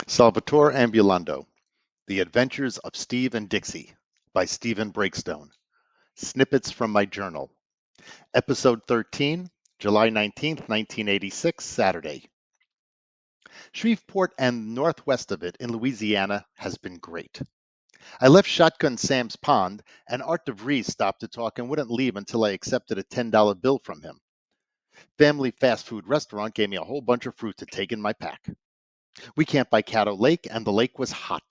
Solvitur Ambulando, The Adventures of Steve and Dixie by Stephen Breakstone. Snippets from my journal. Episode 13, July 19th, 1986, Saturday. Shreveport and northwest of it in Louisiana has been great. I left Shotgun Sam's Pond, and Art DeVries stopped to talk and wouldn't leave until I accepted a $10 bill from him. Family fast food restaurant gave me a whole bunch of fruit to take in my pack. We camped by Caddo Lake, and the lake was hot.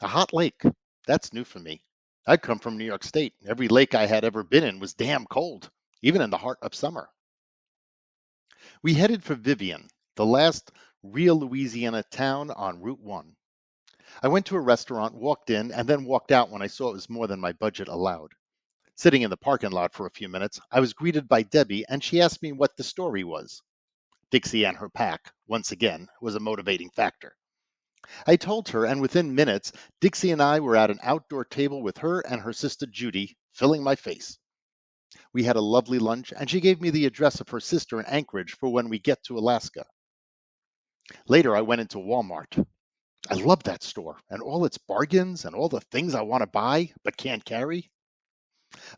A hot lake. That's new for me. I come from New York State. Every lake I had ever been in was damn cold, even in the heart of summer. We headed for Vivian, the last real Louisiana town on Route 1. I went to a restaurant, walked in, and then walked out when I saw it was more than my budget allowed. Sitting in the parking lot for a few minutes, I was greeted by Debbie, and she asked me what the story was. Dixie and her pack, once again, was a motivating factor. I told her, and within minutes, Dixie and I were at an outdoor table with her and her sister Judy, filling my face. We had a lovely lunch, and she gave me the address of her sister in Anchorage for when we get to Alaska. Later, I went into Walmart. I love that store, and all its bargains and all the things I want to buy but can't carry.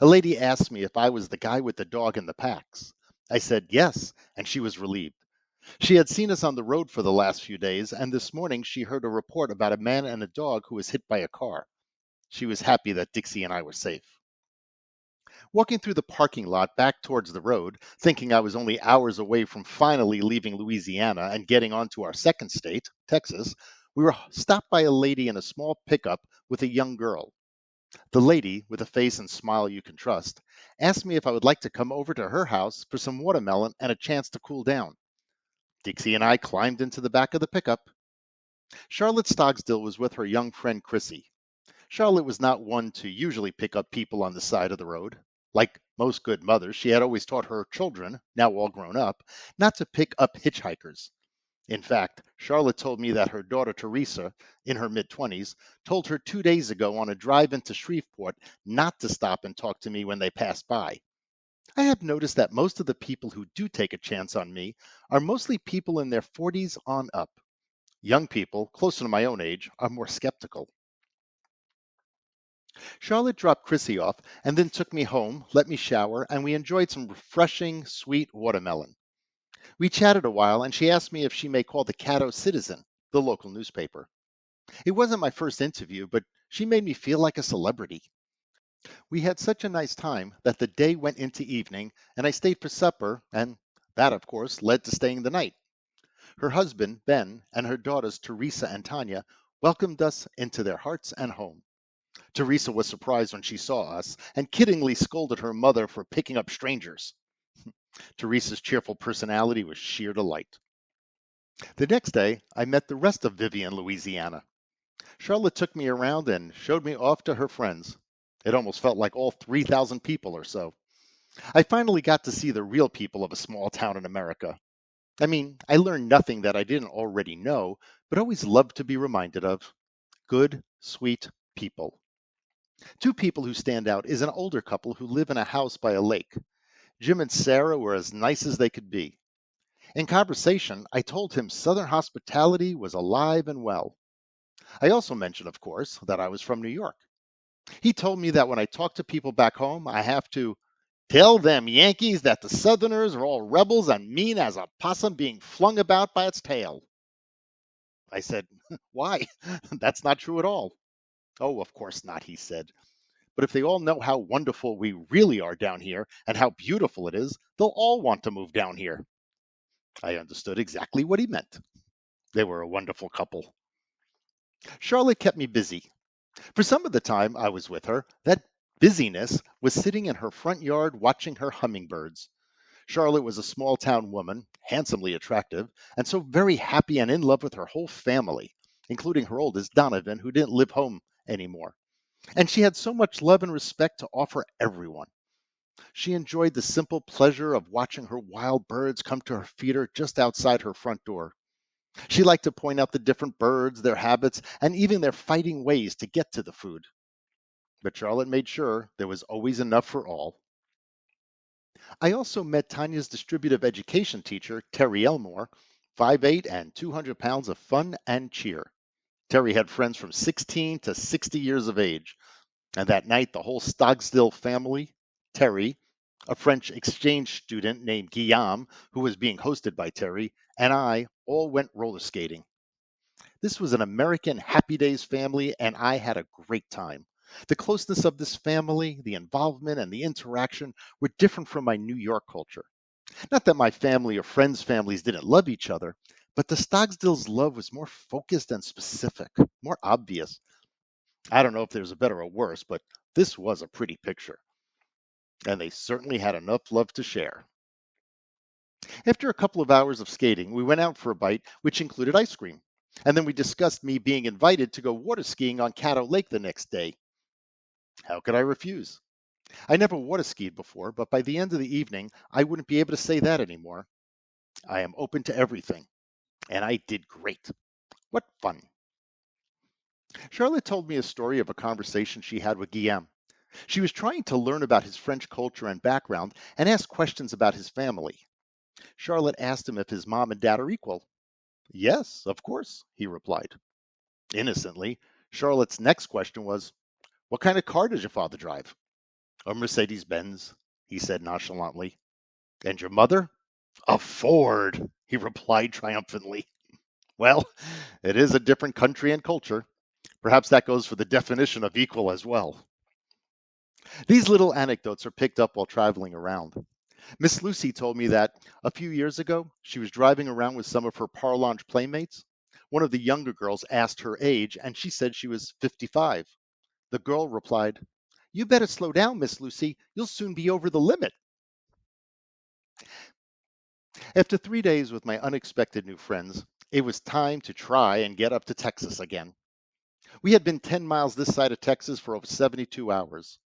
A lady asked me if I was the guy with the dog and the packs. I said yes, and she was relieved. She had seen us on the road for the last few days, and this morning she heard a report about a man and a dog who was hit by a car. She was happy that Dixie and I were safe. Walking through the parking lot back towards the road, thinking I was only hours away from finally leaving Louisiana and getting onto our second state, Texas, we were stopped by a lady in a small pickup with a young girl. The lady, with a face and smile you can trust, asked me if I would like to come over to her house for some watermelon and a chance to cool down. Dixie and I climbed into the back of the pickup. Charlotte Stogsdill was with her young friend Chrissy. Charlotte was not one to usually pick up people on the side of the road. Like most good mothers, she had always taught her children, now all grown up, not to pick up hitchhikers. In fact, Charlotte told me that her daughter Teresa, in her mid-20s, told her 2 days ago on a drive into Shreveport not to stop and talk to me when they passed by. I have noticed that most of the people who do take a chance on me are mostly people in their 40s on up. Young people, closer to my own age, are more skeptical. Charlotte dropped Chrissy off and then took me home, let me shower, and we enjoyed some refreshing, sweet watermelon. We chatted a while, and she asked me if she may call the Caddo Citizen, the local newspaper. It wasn't my first interview, but she made me feel like a celebrity. We had such a nice time that the day went into evening, and I stayed for supper, and that, of course, led to staying the night. Her husband, Ben, and her daughters, Teresa and Tanya, welcomed us into their hearts and home. Teresa was surprised when she saw us and kiddingly scolded her mother for picking up strangers. Teresa's cheerful personality was sheer delight. The next day, I met the rest of Vivian, Louisiana. Charlotte took me around and showed me off to her friends. It almost felt like all 3,000 people or so. I finally got to see the real people of a small town in America. I mean, I learned nothing that I didn't already know, but always loved to be reminded of. Good, sweet people. Two people who stand out is an older couple who live in a house by a lake. Jim and Sarah were as nice as they could be. In conversation, I told him Southern hospitality was alive and well. I also mentioned, of course, that I was from New York. He told me that when I talk to people back home, I have to tell them Yankees that the Southerners are all rebels and mean as a possum being flung about by its tail. I said, why? That's not true at all. Oh, of course not, he said. But if they all know how wonderful we really are down here and how beautiful it is, they'll all want to move down here. I understood exactly what he meant. They were a wonderful couple. Charlotte kept me busy. For some of the time I was with her, that busyness was sitting in her front yard watching her hummingbirds. Charlotte was a small town woman, handsomely attractive, and so very happy and in love with her whole family, including her oldest, Donovan, who didn't live home anymore. And she had so much love and respect to offer everyone. She enjoyed the simple pleasure of watching her wild birds come to her feeder just outside her front door. She liked to point out the different birds, their habits, and even their fighting ways to get to the food. But Charlotte made sure there was always enough for all. I also met Tanya's distributive education teacher, Terry Elmore, 5'8" and 200 pounds of fun and cheer. Terry had friends from 16 to 60 years of age, and that night the whole Stogsdill family, Terry, a French exchange student named Guillaume, who was being hosted by Terry, and I all went roller skating. This was an American Happy Days family, and I had a great time. The closeness of this family, the involvement, and the interaction were different from my New York culture. Not that my family or friends' families didn't love each other, but the Stogsdills' love was more focused and specific, more obvious. I don't know if there's a better or worse, but this was a pretty picture, and they certainly had enough love to share. After a couple of hours of skating, we went out for a bite, which included ice cream. And then we discussed me being invited to go water skiing on Caddo Lake the next day. How could I refuse? I never water skied before, but by the end of the evening, I wouldn't be able to say that anymore. I am open to everything, and I did great. What fun. Charlotte told me a story of a conversation she had with Guillaume. She was trying to learn about his French culture and background and asked questions about his family. Charlotte asked him if his mom and dad are equal. Yes, of course, he replied. Innocently, Charlotte's next question was, what kind of car does your father drive? A Mercedes Benz, he said nonchalantly. And your mother? A Ford, he replied triumphantly. Well, it is a different country and culture. Perhaps that goes for the definition of equal as well. These little anecdotes are picked up while traveling around. Miss Lucy told me that a few years ago, she was driving around with some of her Parlange playmates. One of the younger girls asked her age, and she said she was 55. The girl replied, "You better slow down, Miss Lucy. You'll soon be over the limit." After 3 days with my unexpected new friends, it was time to try and get up to Texas again. We had been 10 miles this side of Texas for over 72 hours.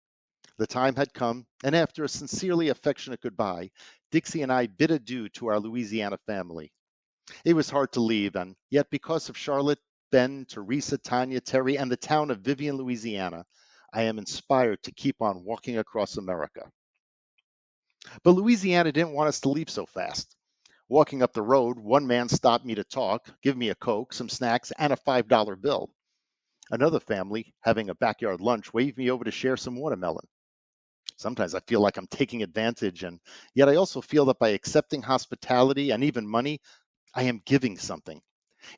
The time had come, and after a sincerely affectionate goodbye, Dixie and I bid adieu to our Louisiana family. It was hard to leave, and yet because of Charlotte, Ben, Teresa, Tanya, Terry, and the town of Vivian, Louisiana, I am inspired to keep on walking across America. But Louisiana didn't want us to leave so fast. Walking up the road, one man stopped me to talk, give me a Coke, some snacks, and a $5 bill. Another family, having a backyard lunch, waved me over to share some watermelon. Sometimes I feel like I'm taking advantage, and yet I also feel that by accepting hospitality and even money, I am giving something.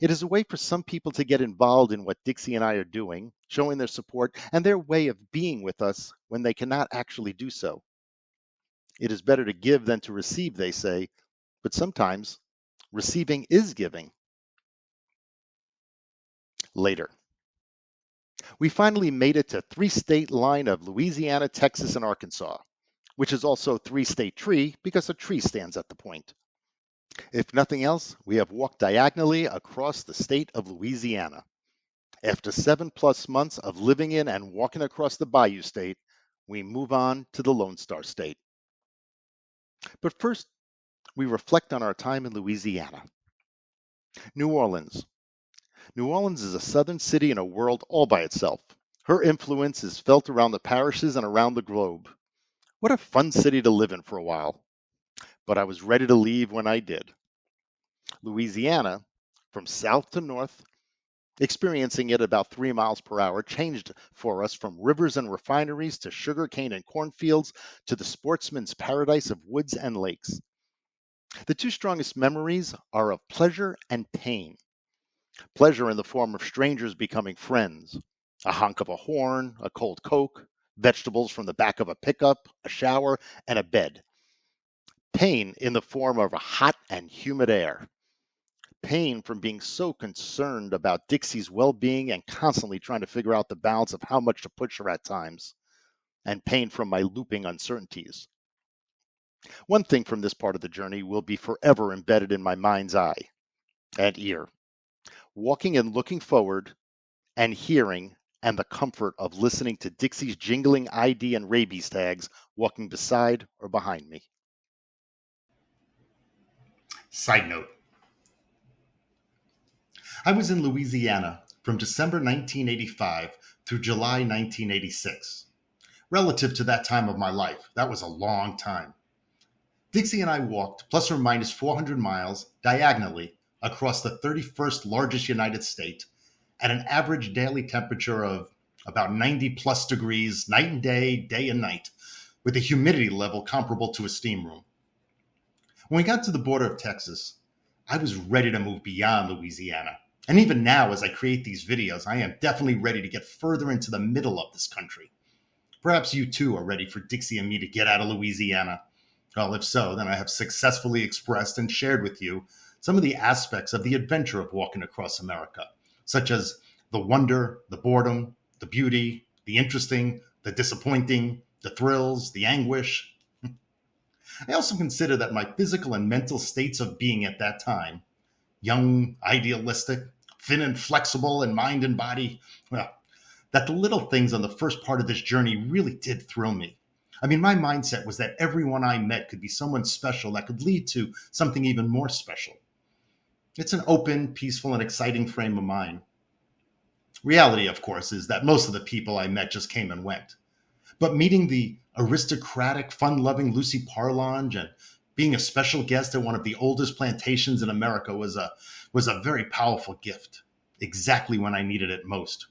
It is a way for some people to get involved in what Dixie and I are doing, showing their support and their way of being with us when they cannot actually do so. It is better to give than to receive, they say, but sometimes receiving is giving. Later, we finally made it to three-state line of Louisiana, Texas, and Arkansas, which is also three-state tree because a tree stands at the point. If nothing else, we have walked diagonally across the state of Louisiana. After 7+ months of living in and walking across the Bayou State, we move on to the Lone Star State. But first, we reflect on our time in Louisiana. New Orleans. New Orleans is a southern city in a world all by itself. Her influence is felt around the parishes and around the globe. What a fun city to live in for a while. But I was ready to leave when I did. Louisiana, from south to north, experiencing it about 3 miles per hour, changed for us from rivers and refineries to sugarcane and cornfields to the sportsman's paradise of woods and lakes. The two strongest memories are of pleasure and pain. Pleasure in the form of strangers becoming friends, a honk of a horn, a cold Coke, vegetables from the back of a pickup, a shower, and a bed. Pain in the form of a hot and humid air. Pain from being so concerned about Dixie's well-being and constantly trying to figure out the balance of how much to push her at times. And pain from my looping uncertainties. One thing from this part of the journey will be forever embedded in my mind's eye and ear. Walking and looking forward and hearing and the comfort of listening to Dixie's jingling ID and rabies tags walking beside or behind me. Side note. I was in Louisiana from December 1985 through July 1986. Relative to that time of my life, that was a long time. Dixie and I walked plus or minus 400 miles diagonally across the 31st largest United State at an average daily temperature of about 90 plus degrees, night and day and night, with a humidity level comparable to a steam room. When we got to the border of Texas, I was ready to move beyond Louisiana. And even now, as I create these videos, I am definitely ready to get further into the middle of this country. Perhaps you too are ready for Dixie and me to get out of Louisiana. Well, if so, then I have successfully expressed and shared with you some of the aspects of the adventure of walking across America, such as the wonder, the boredom, the beauty, the interesting, the disappointing, the thrills, the anguish. I also consider that my physical and mental states of being at that time, young, idealistic, thin and flexible in mind and body, well, that the little things on the first part of this journey really did thrill me. I mean, my mindset was that everyone I met could be someone special that could lead to something even more special. It's an open, peaceful, and exciting frame of mind. Reality, of course, is that most of the people I met just came and went. But meeting the aristocratic, fun-loving Lucy Parlange and being a special guest at one of the oldest plantations in America was a very powerful gift, exactly when I needed it most.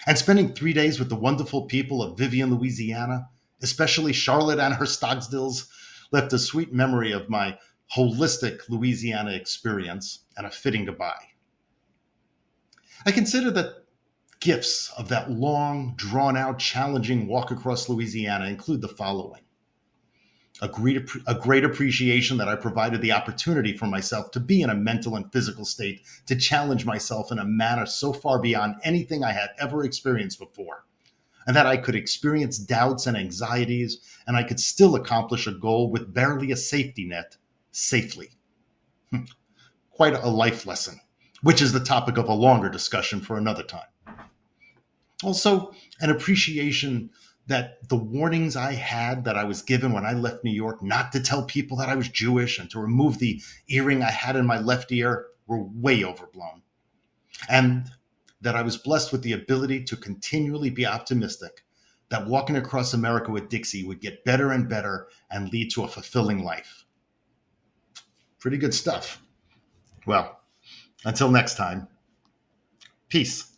And spending 3 days with the wonderful people of Vivian, Louisiana, especially Charlotte and her Stogsdills, left a sweet memory of my holistic Louisiana experience and a fitting goodbye. I consider that gifts of that long, drawn-out, challenging walk across Louisiana include the following. A great appreciation that I provided the opportunity for myself to be in a mental and physical state to challenge myself in a manner so far beyond anything I had ever experienced before, and that I could experience doubts and anxieties, and I could still accomplish a goal with barely a safety net safely. Quite a life lesson, which is the topic of a longer discussion for another time. Also, an appreciation that the warnings I had that I was given when I left New York not to tell people that I was Jewish and to remove the earring I had in my left ear were way overblown. And that I was blessed with the ability to continually be optimistic that walking across America with Dixie would get better and better and lead to a fulfilling life. Pretty good stuff. Well, until next time, peace.